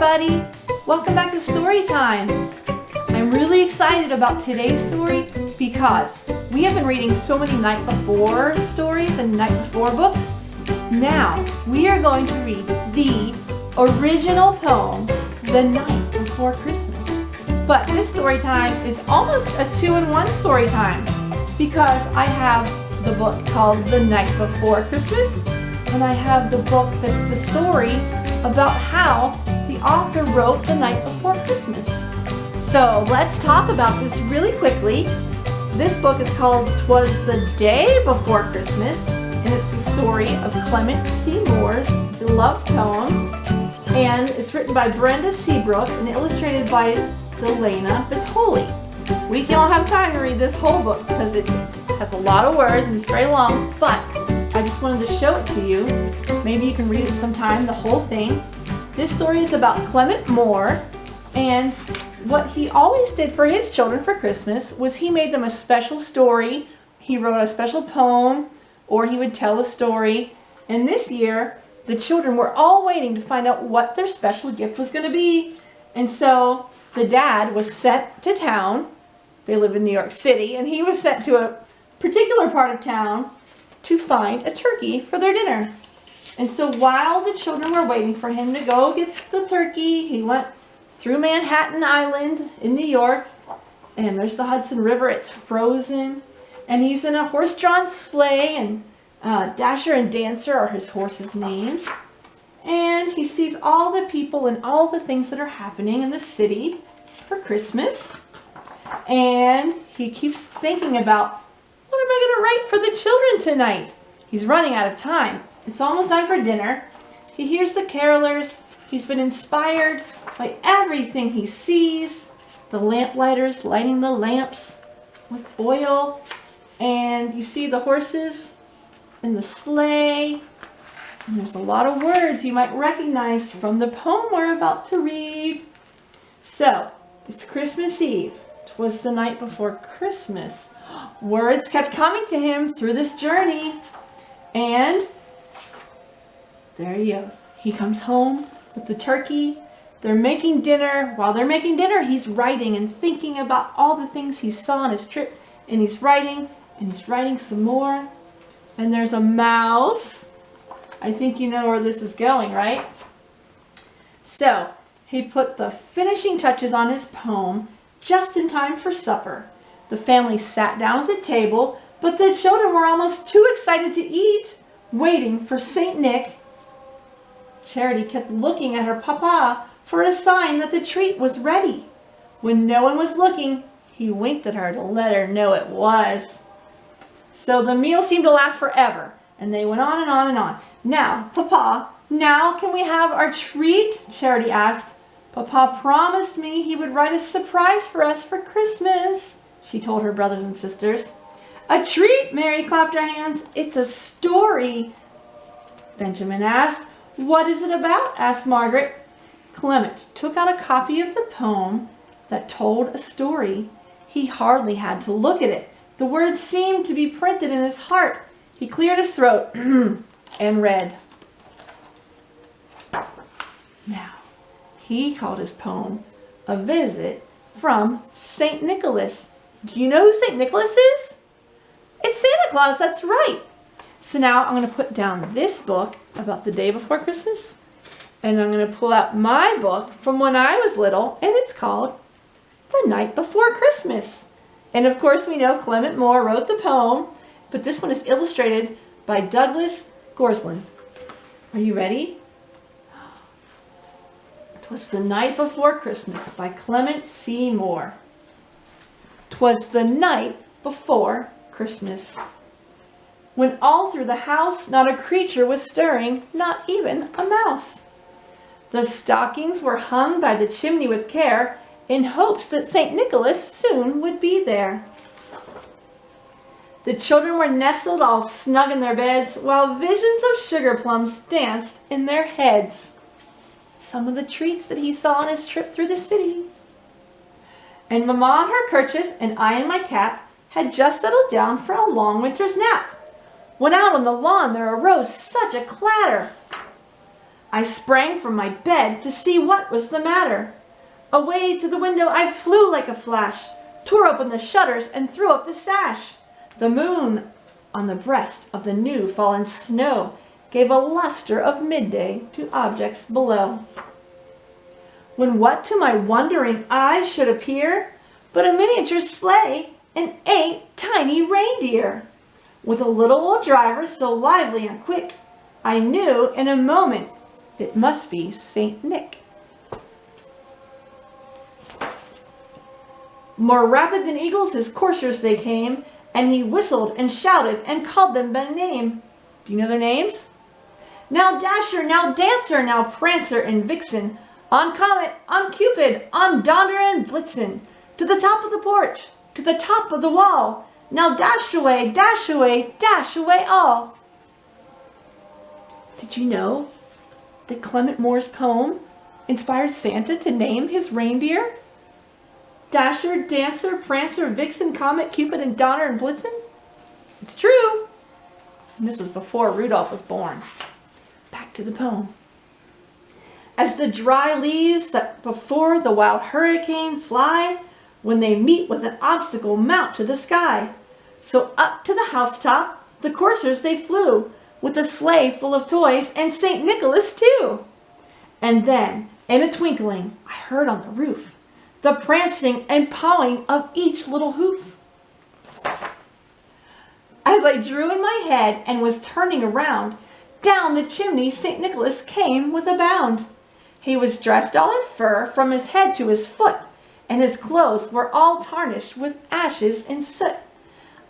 everybody! Welcome back to Storytime. I'm really excited about today's story because we have been reading so many Night Before stories and Night Before books. Now we are going to read the original poem, The Night Before Christmas. But this story time is almost a 2-in-1 story time because I have the book called The Night Before Christmas and I have the book that's the story about how the author wrote The Night Before Christmas. So let's talk about this really quickly. This book is called Twas the Day Before Christmas, and it's the story of Clement C. Moore's beloved poem, and it's written by Brenda Seabrook and illustrated by Delana Bertoli. We don't have time to read this whole book because it has a lot of words and it's very long, but I just wanted to show it to you. Maybe you can read it sometime, the whole thing. This story is about Clement Moore, and what he always did for his children for Christmas was he made them a special story. He wrote a special poem, or he would tell a story. And this year, the children were all waiting to find out what their special gift was going to be. And so the dad was sent to town. They live in New York City, and he was sent to a particular part of town to find a turkey for their dinner. And so while the children were waiting for him to go get the turkey, he went through Manhattan Island in New York, and there's the Hudson River. It's frozen, and he's in a horse-drawn sleigh, and Dasher and Dancer are his horses' names. And he sees all the people and all the things that are happening in the city for Christmas. And he keeps thinking about, what am I going to write for the children tonight? He's running out of time. It's almost time for dinner. He hears the carolers. He's been inspired by everything he sees. The lamplighters lighting the lamps with oil. And you see the horses in the sleigh. And there's a lot of words you might recognize from the poem we're about to read. So, it's Christmas Eve. 'Twas the night before Christmas. Words kept coming to him through this journey. And there he goes. He comes home with the turkey. They're making dinner. While they're making dinner, he's writing and thinking about all the things he saw on his trip. And he's writing some more. And there's a mouse. I think you know where this is going, right? So, he put the finishing touches on his poem just in time for supper. The family sat down at the table, but the children were almost too excited to eat, waiting for St. Nick. Charity kept looking at her papa for a sign that the treat was ready. When no one was looking, he winked at her to let her know it was. So the meal seemed to last forever, and they went on and on and on. Now, Papa, now can we have our treat? Charity asked. Papa promised me he would write a surprise for us for Christmas, she told her brothers and sisters. A treat, Mary clapped her hands. It's a story, Benjamin asked. What is it about? Asked Margaret. Clement took out a copy of the poem that told a story. He hardly had to look at it. The words seemed to be printed in his heart. He cleared his throat and read. Now, he called his poem A Visit from St. Nicholas. Do you know who St. Nicholas is? It's Santa Claus, that's right. So now I'm going to put down this book about the day before Christmas, and I'm going to pull out my book from when I was little, and it's called The Night Before Christmas. And of course we know Clement Moore wrote the poem, but this one is illustrated by Douglas Gorsland. Are you ready? Twas the Night Before Christmas by Clement C. Moore. 'Twas the night before Christmas, when all through the house not a creature was stirring, not even a mouse. The stockings were hung by the chimney with care, in hopes that St. Nicholas soon would be there. The children were nestled all snug in their beds, while visions of sugar plums danced in their heads. Some of the treats that he saw on his trip through the city. And Mamma in her kerchief and I in my cap had just settled down for a long winter's nap, when out on the lawn there arose such a clatter. I sprang from my bed to see what was the matter. Away to the window I flew like a flash, tore open the shutters and threw up the sash. The moon on the breast of the new fallen snow gave a luster of midday to objects below. When what to my wondering eyes should appear but a miniature sleigh and 8 tiny reindeer, with a little old driver so lively and quick, I knew in a moment it must be Saint Nick. More rapid than eagles his coursers they came, and he whistled and shouted and called them by name. Do you know their names? Now Dasher, now Dancer, now Prancer and Vixen, on Comet, on Cupid, on Donner and Blitzen, to the top of the porch, to the top of the wall. Now dash away, dash away, dash away all. Did you know that Clement Moore's poem inspired Santa to name his reindeer? Dasher, Dancer, Prancer, Vixen, Comet, Cupid, and Donner and Blitzen? It's true. And this was before Rudolph was born. Back to the poem. As the dry leaves that before the wild hurricane fly, when they meet with an obstacle mount to the sky. So up to the housetop the coursers they flew, with a sleigh full of toys and St. Nicholas too. And then, in a twinkling, I heard on the roof the prancing and pawing of each little hoof. As I drew in my head and was turning around, down the chimney St. Nicholas came with a bound. He was dressed all in fur from his head to his foot, and his clothes were all tarnished with ashes and soot.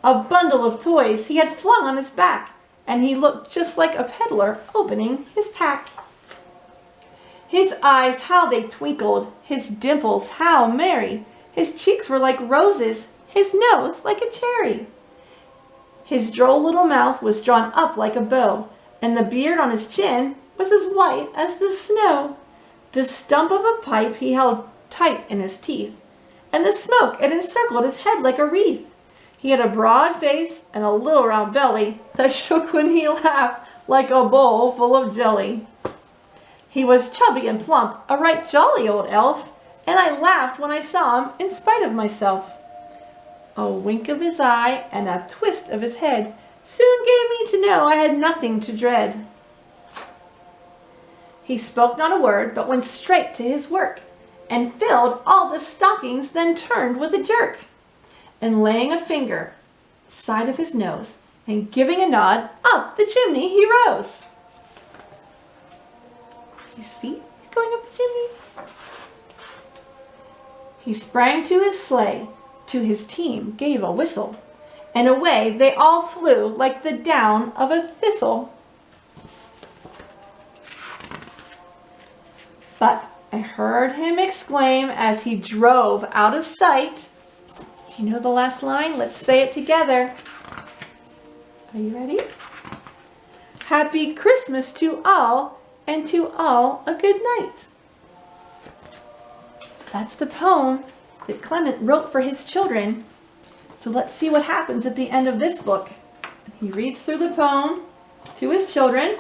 A bundle of toys he had flung on his back, and he looked just like a peddler opening his pack. His eyes, how they twinkled, his dimples, how merry. His cheeks were like roses, his nose like a cherry. His droll little mouth was drawn up like a bow, and the beard on his chin was as white as the snow. The stump of a pipe he held tight in his teeth, and the smoke it encircled his head like a wreath. He had a broad face and a little round belly that shook when he laughed like a bowl full of jelly. He was chubby and plump, a right jolly old elf, and I laughed when I saw him in spite of myself. A wink of his eye and a twist of his head soon gave me to know I had nothing to dread. He spoke not a word, but went straight to his work, and filled all the stockings, then turned with a jerk, and laying a finger side of his nose, and giving a nod, up the chimney he rose. See his feet? He's going up the chimney. He sprang to his sleigh, to his team gave a whistle, and away they all flew like the down of a thistle. But I heard him exclaim as he drove out of sight. Do you know the last line? Let's say it together. Are you ready? Happy Christmas to all, and to all a good night. So that's the poem that Clement wrote for his children. So let's see what happens at the end of this book. He reads through the poem to his children.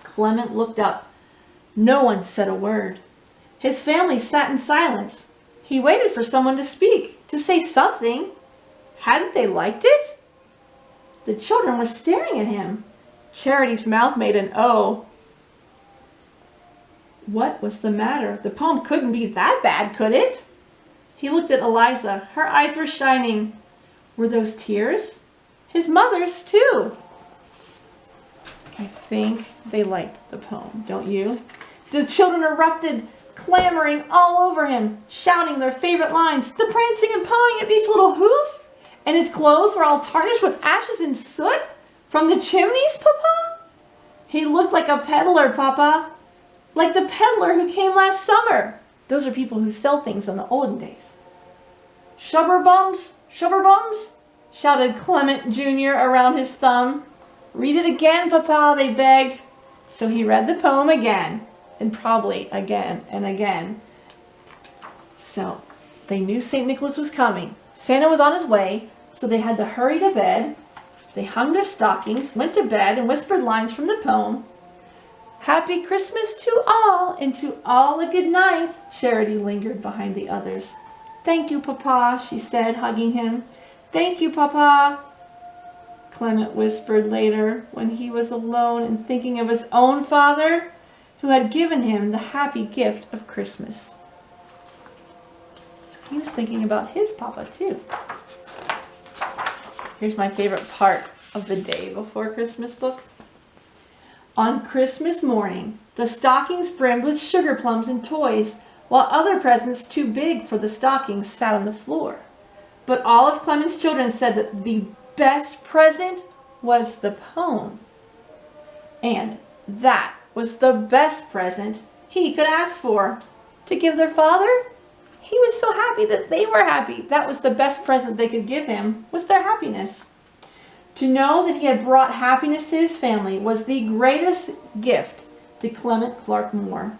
Clement looked up. No one said a word. His family sat in silence. He waited for someone to speak, to say something. Hadn't they liked it? The children were staring at him. Charity's mouth made an O. What was the matter? The poem couldn't be that bad, could it? He looked at Eliza. Her eyes were shining. Were those tears? His mother's too. I think they liked the poem, don't you? The children erupted, clamoring all over him, shouting their favorite lines, the prancing and pawing of each little hoof, and his clothes were all tarnished with ashes and soot from the chimneys, Papa. He looked like a peddler, Papa, like the peddler who came last summer. Those are people who sell things in the olden days. Shubberbums, shubberbums, shouted Clement Jr. around his thumb. Read it again, Papa, they begged. So he read the poem again, and probably again and again. So they knew St. Nicholas was coming. Santa was on his way, so they had to hurry to bed. They hung their stockings, went to bed, and whispered lines from the poem. Happy Christmas to all, and to all a good night. Charity lingered behind the others. Thank you, Papa, she said, hugging him. Thank you, Papa, Clement whispered later when he was alone and thinking of his own father who had given him the happy gift of Christmas. So he was thinking about his papa too. Here's my favorite part of the day before Christmas book. On Christmas morning, the stockings brimmed with sugar plums and toys, while other presents too big for the stockings sat on the floor. But all of Clement's children said that the best present was the poem. And that was the best present he could ask for. To give their father? He was so happy that they were happy. That was the best present they could give him, was their happiness. To know that he had brought happiness to his family was the greatest gift to Clement Clark Moore.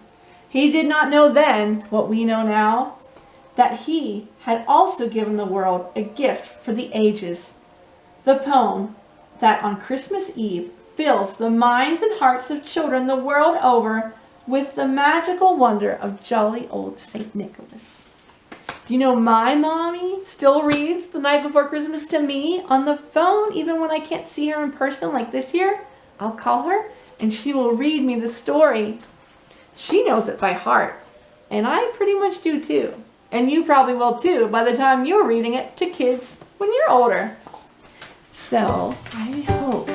He did not know then what we know now, that he had also given the world a gift for the ages. The poem that on Christmas Eve fills the minds and hearts of children the world over with the magical wonder of jolly old St. Nicholas. You know, my mommy still reads The Night Before Christmas to me on the phone, even when I can't see her in person like this year. I'll call her and she will read me the story. She knows it by heart, and I pretty much do too. And you probably will too by the time you're reading it to kids when you're older. So I hope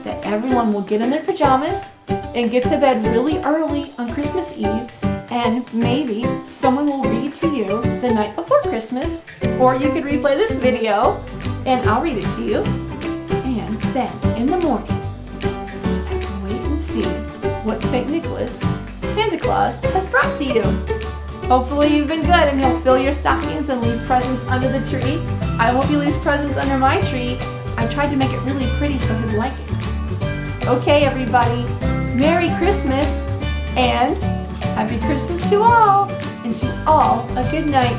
that everyone will get in their pajamas and get to bed really early on Christmas Eve. And maybe someone will read to you the night before Christmas, or you could replay this video and I'll read it to you. And then in the morning, just have to wait and see what St. Nicholas, Santa Claus, has brought to you. Hopefully you've been good and he'll fill your stockings and leave presents under the tree. I hope he leaves presents under my tree. I tried to make it really pretty so he'd like it. Okay, everybody, Merry Christmas and Happy Christmas to all, and to all a good night.